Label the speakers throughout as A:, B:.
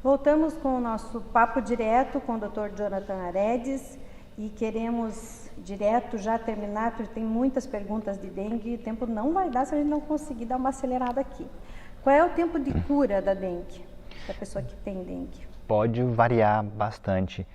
A: Voltamos com o nosso papo direto com o Dr. Jonathan Aredes e queremos direto já terminar, porque tem muitas perguntas de dengue e o tempo não vai dar se a gente não conseguir dar uma acelerada aqui. Qual é o tempo de cura da dengue, da pessoa que tem dengue?
B: Pode variar bastante.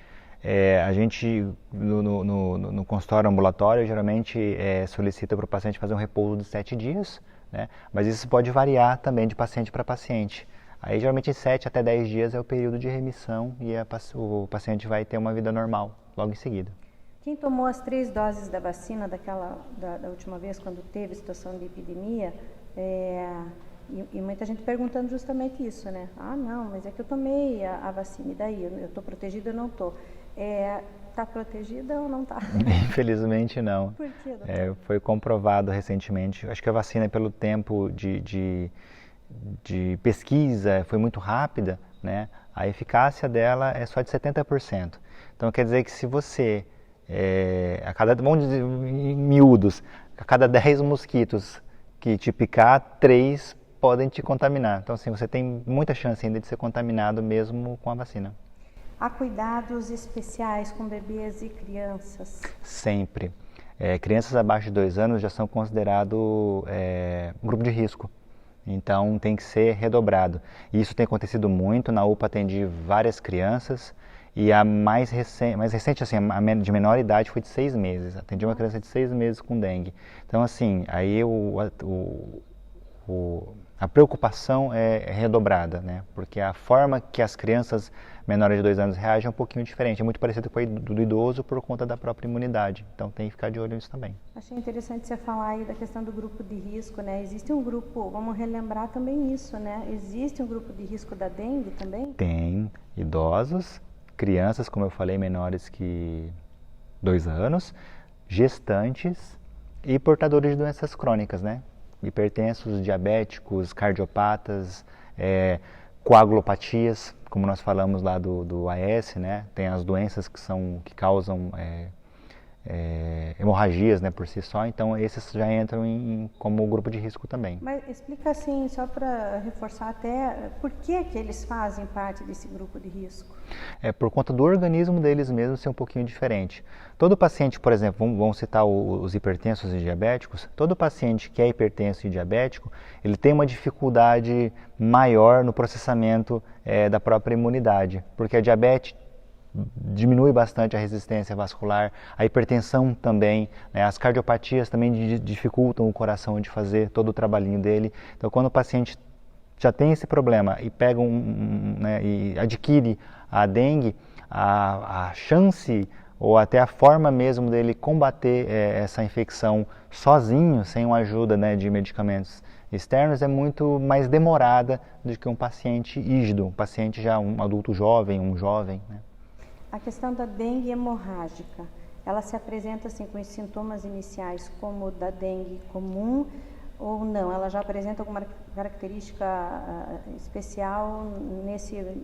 B: A gente, no consultório ambulatório, geralmente solicita para o paciente fazer um repouso de 7 dias, né? Mas isso pode variar também de paciente para paciente. Aí, geralmente, 7 até 10 dias é o período de remissão e o paciente vai ter uma vida normal logo em seguida.
A: Quem tomou as 3 doses da vacina da última vez, quando teve situação de epidemia, e muita gente perguntando justamente isso, né? Ah, não, mas é que eu tomei a vacina, e daí? Eu estou protegida ou não estou? Está protegida ou não está?
B: Infelizmente não.
A: Por quê, doutor?
B: Foi comprovado recentemente, acho que a vacina, pelo tempo de pesquisa, foi muito rápida, né? A eficácia dela é só de 70%. Então quer dizer que se você, vamos dizer, em miúdos, a cada 10 mosquitos que te picar, 3 podem te contaminar. Então assim, você tem muita chance ainda de ser contaminado mesmo com a vacina.
A: Há cuidados especiais com bebês e crianças?
B: Sempre. Crianças abaixo de 2 anos já são considerados grupo de risco. Então tem que ser redobrado. E isso tem acontecido muito. Na UPA atendi várias crianças e a mais recente, assim, a de menor idade foi de 6 meses. Atendi uma criança de 6 meses com dengue. Então assim, aí a preocupação é redobrada, né? Porque a forma que as crianças menores de 2 anos reagem é um pouquinho diferente. É muito parecido com a do idoso por conta da própria imunidade. Então tem que ficar de olho nisso também.
A: Achei interessante você falar aí da questão do grupo de risco, né? Existe um grupo, vamos relembrar também isso, né? Existe um grupo de risco da dengue também?
B: Tem idosos, crianças, como eu falei, menores que 2 anos, gestantes e portadores de doenças crônicas, né? Hipertensos, diabéticos, cardiopatas, coagulopatias, como nós falamos lá do AS, né? Tem as doenças que causam hemorragias, né, por si só, então esses já entram como grupo de risco também.
A: Mas explica assim, só para reforçar até, por que eles fazem parte desse grupo de risco?
B: Por conta do organismo deles mesmos ser um pouquinho diferente. Todo paciente, por exemplo, vamos citar os hipertensos e diabéticos, todo paciente que é hipertenso e diabético, ele tem uma dificuldade maior no processamento da própria imunidade, porque a diabetes diminui bastante a resistência vascular, a hipertensão também, né? As cardiopatias também dificultam o coração de fazer todo o trabalhinho dele. Então, quando o paciente já tem esse problema e pega e adquire a dengue, a chance ou até a forma mesmo dele combater essa infecção sozinho, sem uma ajuda, né, de medicamentos externos, é muito mais demorada do que um paciente ígido, um paciente já um adulto jovem, um jovem, né?
A: A questão da dengue hemorrágica, ela se apresenta assim com os sintomas iniciais como da dengue comum ou não? Ela já apresenta alguma característica especial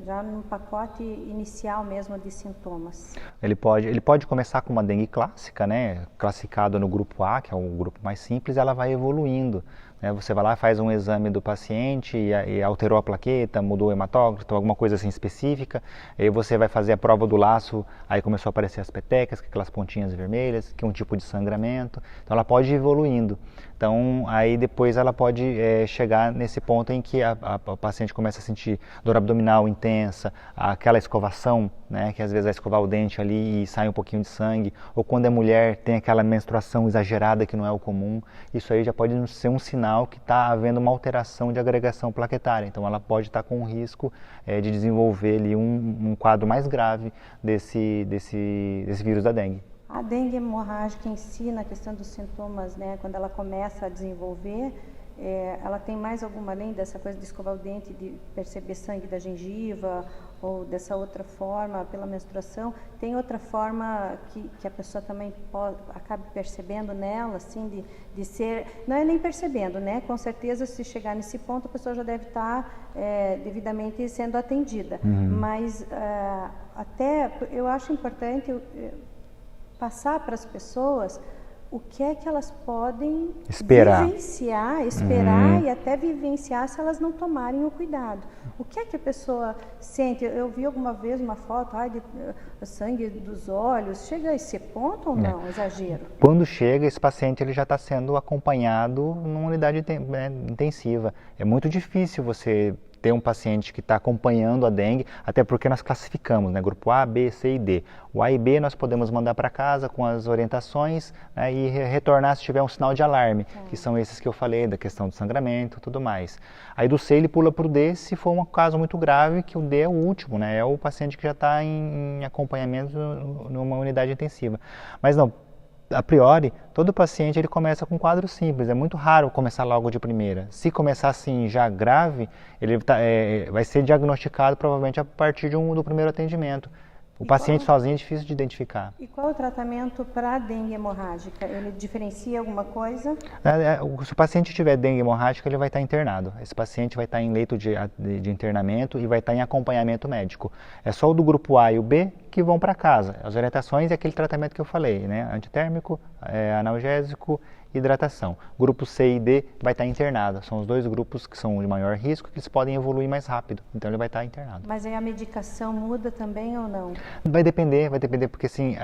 A: já no pacote inicial mesmo de sintomas?
B: Ele pode começar com uma dengue clássica, né, classificada no grupo A, que é o grupo mais simples, e ela vai evoluindo. Você vai lá, faz um exame do paciente e alterou a plaqueta, mudou o hematócrito, alguma coisa assim específica. Aí você vai fazer a prova do laço, aí começou a aparecer as petecas, aquelas pontinhas vermelhas, que é um tipo de sangramento. Então ela pode ir evoluindo. Então aí depois ela pode chegar nesse ponto em que a paciente começa a sentir dor abdominal intensa, aquela escovação, né, que às vezes vai escovar o dente ali e sai um pouquinho de sangue, ou quando é mulher tem aquela menstruação exagerada que não é o comum. Isso aí já pode ser um sinal que está havendo uma alteração de agregação plaquetária. Então ela pode estar com risco de desenvolver ali um quadro mais grave desse vírus da dengue.
A: A dengue hemorrágica em si, na questão dos sintomas, né, quando ela começa a desenvolver, ela tem mais alguma, além dessa coisa de escovar o dente, de perceber sangue da gengiva, ou dessa outra forma, pela menstruação, tem outra forma que a pessoa também acabe percebendo nela, assim, de ser, não é nem percebendo, né? Com certeza, se chegar nesse ponto, a pessoa já deve estar devidamente sendo atendida. Mas até eu acho importante passar para as pessoas o que é que elas podem
B: esperar
A: e até vivenciar se elas não tomarem o cuidado. O que é que a pessoa sente? Eu vi alguma vez uma foto, de sangue dos olhos. Chega a esse ponto ou não? Exagero?
B: Quando chega, esse paciente ele já está sendo acompanhado numa unidade intensiva. É muito difícil você ter um paciente que está acompanhando a dengue, até porque nós classificamos, né, grupo A, B, C e D. O A e B nós podemos mandar para casa com as orientações, né, e retornar se tiver um sinal de alarme, que são esses que eu falei, da questão do sangramento e tudo mais. Aí do C ele pula para o D se for um caso muito grave, que o D é o último, né, é o paciente que já está em acompanhamento numa unidade intensiva. Mas não, a priori, todo paciente ele começa com um quadro simples, é muito raro começar logo de primeira. Se começar assim já grave, ele vai ser diagnosticado provavelmente a partir do primeiro atendimento. O paciente sozinho é difícil de identificar.
A: E qual é o tratamento para a dengue hemorrágica? Ele diferencia alguma coisa?
B: Se o paciente tiver dengue hemorrágica, ele vai estar internado. Esse paciente vai estar em leito de internamento e vai estar em acompanhamento médico. É só o do grupo A e o B que vão para casa. As orientações é aquele tratamento que eu falei, né? Antitérmico, analgésico, hidratação. Grupo C e D vai estar internado. São os dois grupos que são de maior risco, que eles podem evoluir mais rápido. Então ele vai estar internado.
A: Mas aí a medicação muda também ou não?
B: Vai depender porque assim,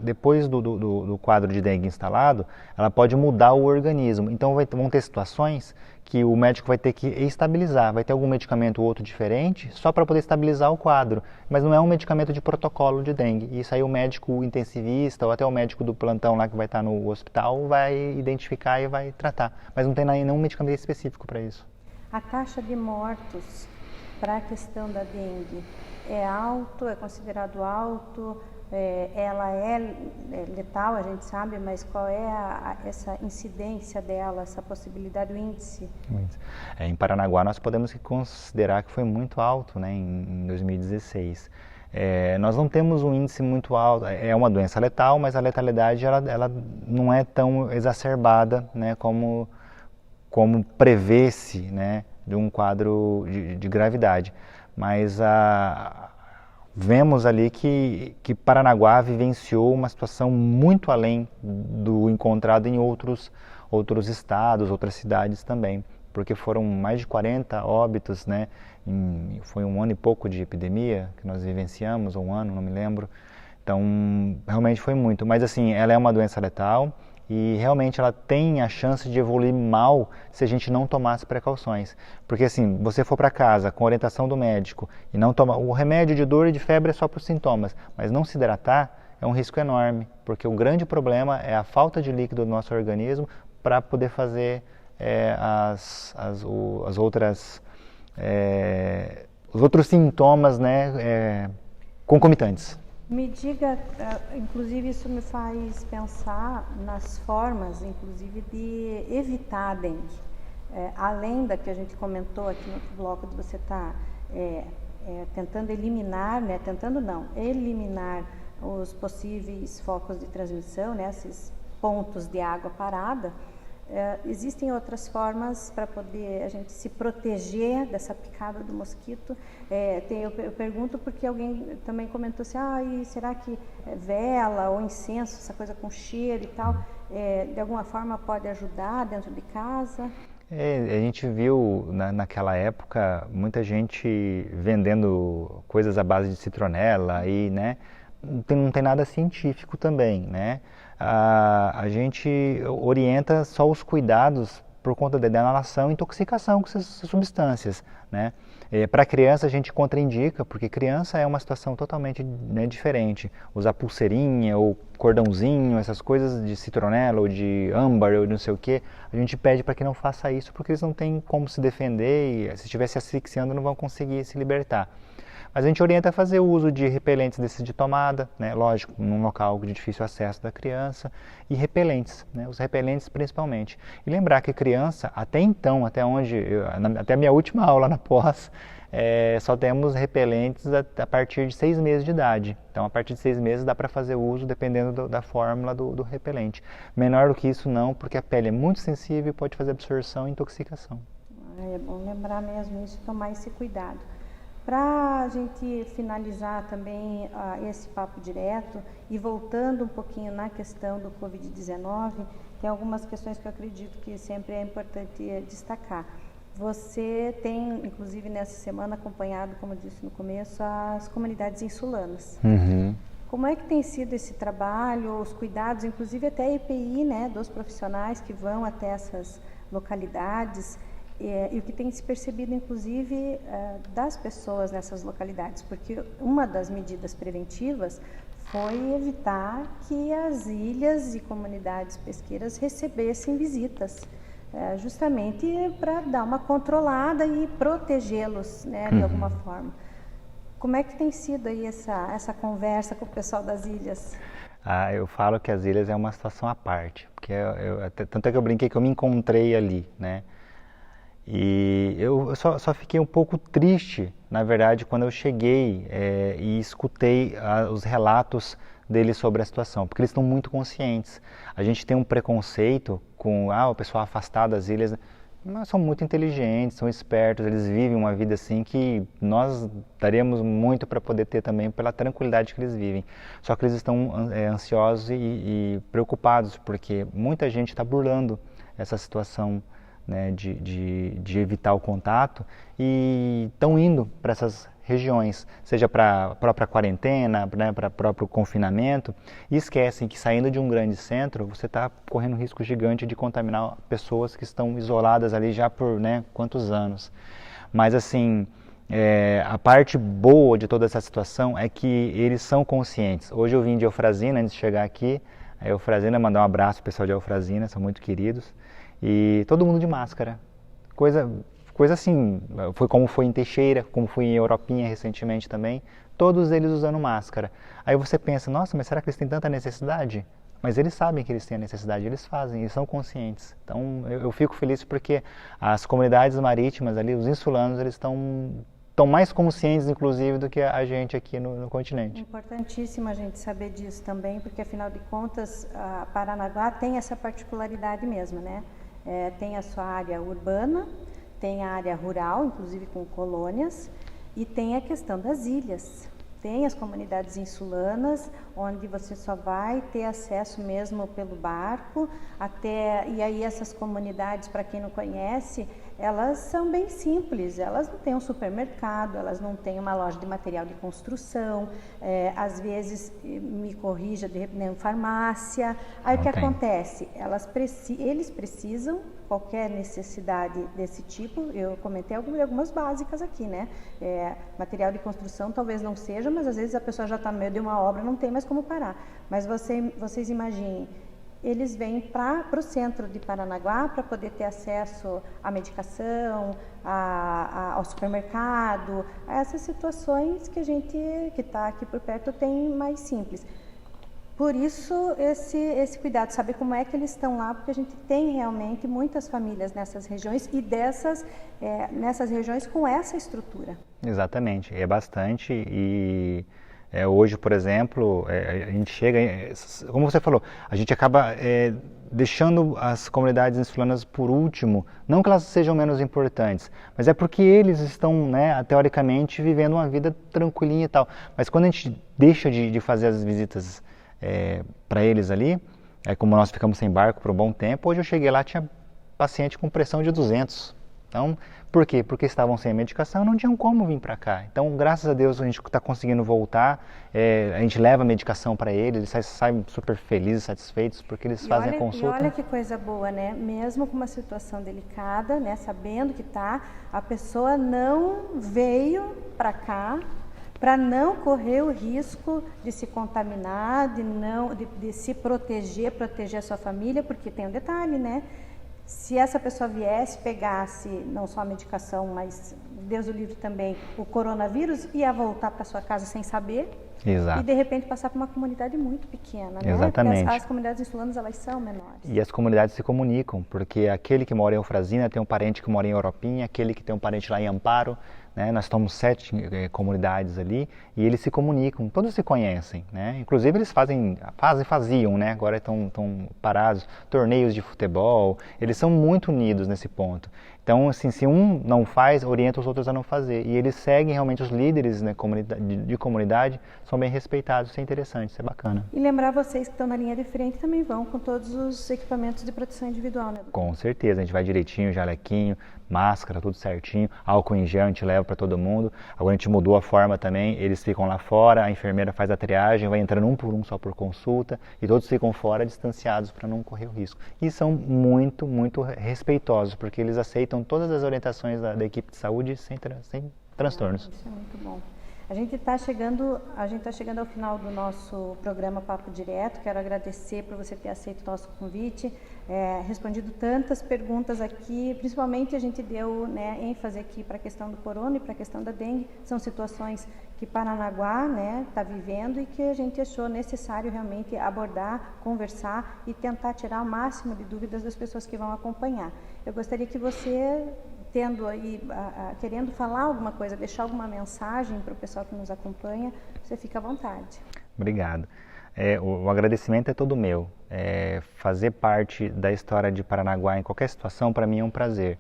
B: depois do quadro de dengue instalado, ela pode mudar o organismo. Então vão ter situações que o médico vai ter que estabilizar, vai ter algum medicamento ou outro diferente só para poder estabilizar o quadro, mas não é um medicamento de protocolo de dengue. Isso aí o médico intensivista ou até o médico do plantão lá que vai estar no hospital vai identificar e vai tratar, mas não tem nenhum medicamento específico para isso.
A: A taxa de mortos para a questão da dengue é alto, é considerado alto? Ela é letal, a gente sabe, mas qual é essa incidência dela, essa possibilidade, o índice?
B: Em Paranaguá nós podemos considerar que foi muito alto, né, em 2016. Nós não temos um índice muito alto, é uma doença letal, mas a letalidade ela não é tão exacerbada, né, como prevê-se, né, de um quadro de gravidade. Mas vemos ali que Paranaguá vivenciou uma situação muito além do encontrado em outros estados, outras cidades também, porque foram mais de 40 óbitos, né? Foi um ano e pouco de epidemia que nós vivenciamos, ou um ano, não me lembro. Então, realmente foi muito. Mas assim, ela é uma doença letal e realmente ela tem a chance de evoluir mal se a gente não tomar as precauções. Porque assim, você for para casa com orientação do médico e não tomar o remédio de dor e de febre é só para os sintomas, mas não se hidratar é um risco enorme, porque o grande problema é a falta de líquido do nosso organismo para poder fazer os outros sintomas, né, concomitantes.
A: Me diga, inclusive isso me faz pensar nas formas, inclusive, de evitar a dengue. Além da que a gente comentou aqui no bloco de você estar tentando eliminar, né, eliminar os possíveis focos de transmissão, né, esses pontos de água parada. Existem outras formas para poder a gente se proteger dessa picada do mosquito. Eu pergunto porque alguém também comentou assim, e será que vela ou incenso, essa coisa com cheiro e tal, de alguma forma pode ajudar dentro de casa?
B: A gente viu naquela época muita gente vendendo coisas à base de citronela e, né, não tem nada científico também, né? A gente orienta só os cuidados por conta da inalação e intoxicação com essas substâncias, né? Para criança a gente contraindica, porque criança é uma situação totalmente, né, diferente. Usar pulseirinha ou cordãozinho, essas coisas de citronela ou de âmbar ou de não sei o que, a gente pede para que não faça isso, porque eles não têm como se defender e se estiver se asfixiando não vão conseguir se libertar. Mas a gente orienta a fazer uso de repelentes desses de tomada, né, lógico, num local de difícil acesso da criança, e repelentes, né, os repelentes principalmente. E lembrar que criança, até então, até a minha última aula na pós, só temos repelentes a partir de 6 meses de idade. Então, a partir de 6 meses dá para fazer uso, dependendo da fórmula do repelente. Menor do que isso não, porque a pele é muito sensível e pode fazer absorção e intoxicação.
A: É bom lembrar mesmo isso, tomar esse cuidado. Para a gente finalizar também esse papo direto e voltando um pouquinho na questão do Covid-19, tem algumas questões que eu acredito que sempre é importante destacar. Você tem, inclusive nessa semana, acompanhado, como eu disse no começo, as comunidades insulanas.
B: Uhum.
A: Como é que tem sido esse trabalho, os cuidados, inclusive até a EPI, né, dos profissionais que vão até essas localidades, e o que tem se percebido, inclusive, das pessoas nessas localidades? Porque uma das medidas preventivas foi evitar que as ilhas e comunidades pesqueiras recebessem visitas, justamente para dar uma controlada e protegê-los, né, de alguma forma. Como é que tem sido aí essa conversa com o pessoal das ilhas?
B: Eu falo que as ilhas é uma situação à parte, porque tanto é que eu brinquei que eu me encontrei ali, né? E eu só fiquei um pouco triste, na verdade, quando eu cheguei e escutei os relatos deles sobre a situação, porque eles estão muito conscientes. A gente tem um preconceito com o pessoal afastado das ilhas, mas são muito inteligentes, são espertos, eles vivem uma vida assim que nós daríamos muito para poder ter também pela tranquilidade que eles vivem. Só que eles estão ansiosos e preocupados, porque muita gente está burlando essa situação, né, de evitar o contato e estão indo para essas regiões, seja para a própria quarentena, né, para o próprio confinamento, e esquecem que saindo de um grande centro, você está correndo um risco gigante de contaminar pessoas que estão isoladas ali já por, né, quantos anos. Mas assim, a parte boa de toda essa situação é que eles são conscientes. Hoje eu vim de Eufrazina, antes de chegar aqui, a Eufrazina, mandar um abraço pro pessoal de Eufrazina, são muito queridos. E todo mundo de máscara, coisa assim, como foi em Teixeira, como foi em Europinha recentemente também, todos eles usando máscara. Aí você pensa, nossa, mas será que eles têm tanta necessidade? Mas eles sabem que eles têm a necessidade, eles fazem, eles são conscientes. Então eu fico feliz porque as comunidades marítimas ali, os insulanos, eles estão mais conscientes, inclusive, do que a gente aqui no continente.
A: Importantíssimo a gente saber disso também, porque afinal de contas, a Paranaguá tem essa particularidade mesmo, né? Tem a sua área urbana, tem a área rural, inclusive com colônias, e tem a questão das ilhas. Tem as comunidades insulanas, onde você só vai ter acesso mesmo pelo barco, e aí essas comunidades, para quem não conhece, elas são bem simples, elas não têm um supermercado, elas não têm uma loja de material de construção, às vezes, me corrija, de repente, farmácia. Aí o que acontece? Eles precisam, qualquer necessidade desse tipo, eu comentei algumas básicas aqui, né? Material de construção talvez não seja, mas às vezes a pessoa já está no meio de uma obra, não tem mais como parar. Mas vocês imaginem, eles vêm para o centro de Paranaguá para poder ter acesso à medicação, ao supermercado, a essas situações que a gente que está aqui por perto tem mais simples. Por isso esse cuidado, saber como é que eles estão lá, porque a gente tem realmente muitas famílias nessas regiões e nessas regiões com essa estrutura.
B: Exatamente, é bastante e... hoje, por exemplo, a gente chega, como você falou, a gente acaba deixando as comunidades insulanas por último, não que elas sejam menos importantes, mas é porque eles estão, né, teoricamente, vivendo uma vida tranquilinha e tal. Mas quando a gente deixa de fazer as visitas para eles ali, como nós ficamos sem barco por um bom tempo, hoje eu cheguei lá, tinha paciente com pressão de 200. Então, por quê? Porque estavam sem medicação, não tinham como vir para cá. Então, graças a Deus, a gente está conseguindo voltar, a gente leva a medicação para eles saem super felizes, satisfeitos, porque eles fazem a consulta.
A: E olha que coisa boa, né? Mesmo com uma situação delicada, né? Sabendo que a pessoa não veio para cá para não correr o risco de se contaminar, de se proteger a sua família, porque tem um detalhe, né? Se essa pessoa viesse, pegasse não só a medicação, mas, Deus o livre também, o coronavírus, ia voltar para sua casa sem saber.
B: Exato.
A: E de repente passar por uma comunidade muito pequena, né?
B: Exatamente.
A: Porque as comunidades insulanas, elas são menores.
B: E as comunidades se comunicam, porque aquele que mora em Eufrazina tem um parente que mora em Europinha, aquele que tem um parente lá em Amparo, né? Nós estamos 7 comunidades ali e eles se comunicam, todos se conhecem, né? Inclusive eles faziam, né? Agora estão parados, torneios de futebol, eles são muito unidos nesse ponto. Então, assim, se um não faz, orienta os outros a não fazer. E eles seguem realmente os líderes, né, de comunidade, são bem respeitados, isso é interessante, isso é bacana.
A: E lembrar vocês que estão na linha de frente também vão com todos os equipamentos de proteção individual, né?
B: Com certeza, a gente vai direitinho, jalequinho, máscara, tudo certinho, álcool em gel a gente leva para todo mundo. Agora a gente mudou a forma também, eles ficam lá fora, a enfermeira faz a triagem, vai entrando um por um só por consulta e todos ficam fora distanciados para não correr o risco. E são muito, muito respeitosos, porque eles aceitam todas as orientações da equipe de saúde sem transtornos.
A: Isso é muito bom. A gente está chegando ao final do nosso programa Papo Direto. Quero agradecer por você ter aceito o nosso convite, respondido tantas perguntas aqui. Principalmente a gente deu, né, ênfase aqui para a questão do corona e para a questão da dengue. São situações que Paranaguá, né, está vivendo e que a gente achou necessário realmente abordar, conversar e tentar tirar o máximo de dúvidas das pessoas que vão acompanhar. Eu gostaria que você, tendo aí, querendo falar alguma coisa, deixar alguma mensagem para o pessoal que nos acompanha, você fica à vontade.
B: Obrigado. O agradecimento é todo meu. Fazer parte da história de Paranaguá em qualquer situação, para mim é um prazer.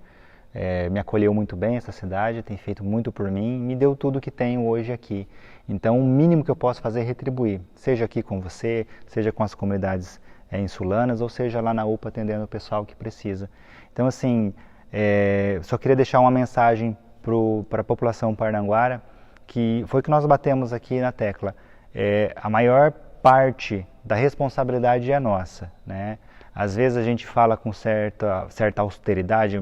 B: Me acolheu muito bem essa cidade, tem feito muito por mim, me deu tudo que tenho hoje aqui. Então, o mínimo que eu posso fazer é retribuir, seja aqui com você, seja com as comunidades insulanas, ou seja lá na UPA atendendo o pessoal que precisa. Então, assim, só queria deixar uma mensagem para a população paranaguara, que foi que nós batemos aqui na tecla. A maior parte da responsabilidade é nossa, né? Às vezes a gente fala com certa austeridade,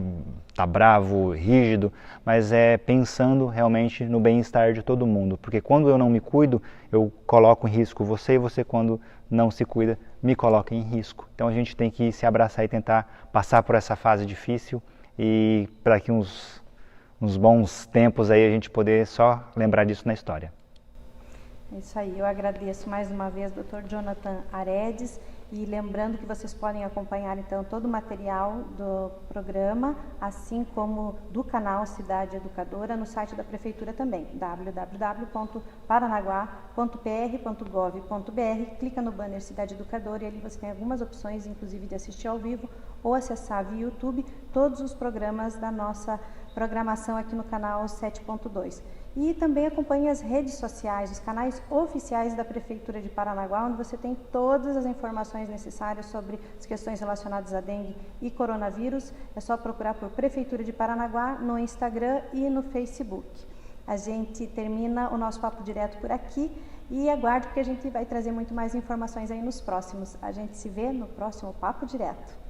B: tá bravo, rígido, mas é pensando realmente no bem-estar de todo mundo. Porque quando eu não me cuido, eu coloco em risco você, e você quando não se cuida, me coloca em risco. Então a gente tem que se abraçar e tentar passar por essa fase difícil e para que uns bons tempos aí a gente poder só lembrar disso na história.
A: É isso aí, eu agradeço mais uma vez, Dr. Jonathan Aredes, e lembrando que vocês podem acompanhar então todo o material do programa, assim como do canal Cidade Educadora, no site da Prefeitura também, www.paranaguá.pr.gov.br. Clica no banner Cidade Educadora e ali você tem algumas opções, inclusive de assistir ao vivo ou acessar via YouTube todos os programas da nossa programação aqui no canal 7.2. E também acompanhe as redes sociais, os canais oficiais da Prefeitura de Paranaguá, onde você tem todas as informações necessárias sobre as questões relacionadas a dengue e coronavírus. É só procurar por Prefeitura de Paranaguá no Instagram e no Facebook. A gente termina o nosso Papo Direto por aqui e aguarde que a gente vai trazer muito mais informações aí nos próximos. A gente se vê no próximo Papo Direto.